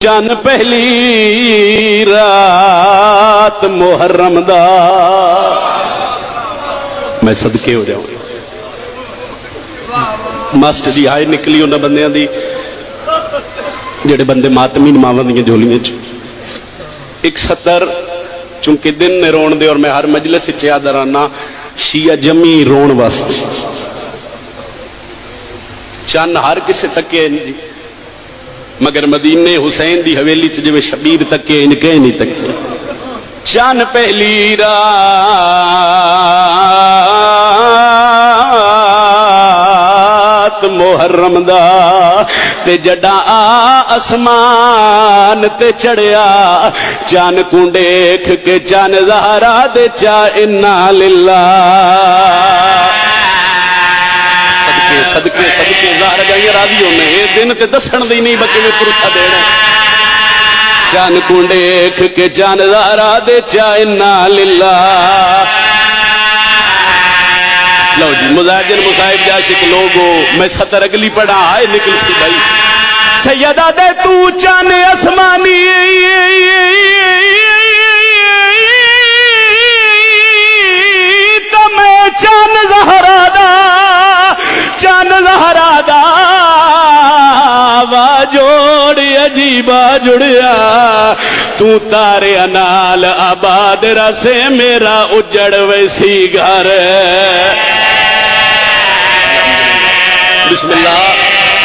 چند پہلی رات محرم دا میں صدقے ہو جاؤں ماسٹر جی آئے نکلی انہاں بندیاں دی جڑے بندے ماتمی نماواں دیاں جھولیاں چ 170 چونکہ دن نے رون دے اور میں ہر مجلس سے یاد رانا شیعہ جمی رون واسطے چند ہر کسے تکے جی مگر مدینے حسین دی حویلی چ جو شبیر تکے ان کے نہیں تکے چند پہلی رات محرم دا تے جڈا آسمان تے چڑھیا چان کو دیکھ کے چان زہرا دے چا انا للہ صدقے زہرا جائیں راضی ہونے اے دن تے دسن دی نہیں بکے میں پرسہ دینا چان کو دیکھ کے چان زہرا دے چا انا للہ لو جی مزاجر مصائب جاشق لوگو میں سطر اگلی پڑھا آئے نکل سی بھائی سیدہ دے تو چان اسمانی تو میں چان زہرا دا وا جوڑی عجیبہ جڑیا تو تارے انال آباد رسے میرا اجڑ ویسی گھر بسم اللہ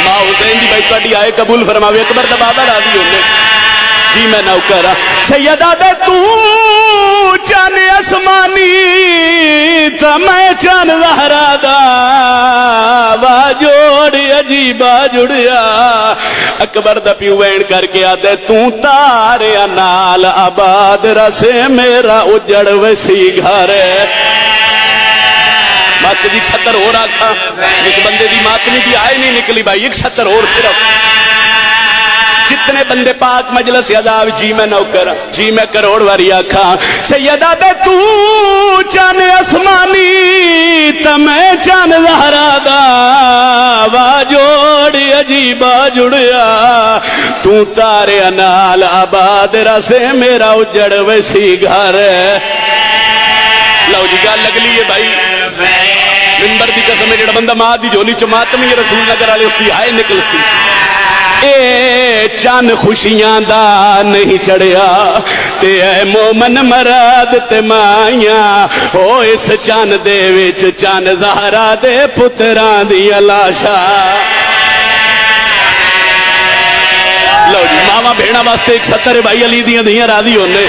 ماں حسین دی بھائی تاڑی آئے قبول فرماوے اکبر دا بابا راضی ہونے جی میں نوکرہ سیدہ دے تو چان اسمانی تا میں چان زہرا دا وا جوڑی عجیبہ جڑیا اکبر دا پیو وین کر کے آدھے تو تارے انال آباد رسے میرا اجڑ ویسی گھر ماسٹر جی 170 ہو رہا تھا اس بندے دی ماتمی دی آئے نہیں نکلی بھائی 170 اور صرف جتنے بندے پاک مجلس عذاب جی میں نوکر جی میں کروڑ واری آکھا سیدہ دے تو چان اسمانی تا میں چان زہرا دا وا جوڑی عجیبہ جڑیا تو تارے انال آباد رسے میرا اجڑ ویسی گھر لو جی گال لگ لیے بھائی منبر دی قسم جڑا بندہ ماں دی جھولی چ ماتمی رسول نگر والے اس دی آئے نکل سی اے چان خوشیاں دا نہیں چڑھیا تے اے مومن مراد تے مائیاں او اس چان دے وچ چان زہرا دے پتران دی لاشا لو جی ماما بھیڑا واسطے 170 بھائی علی دیاں دیاں راضی ہونے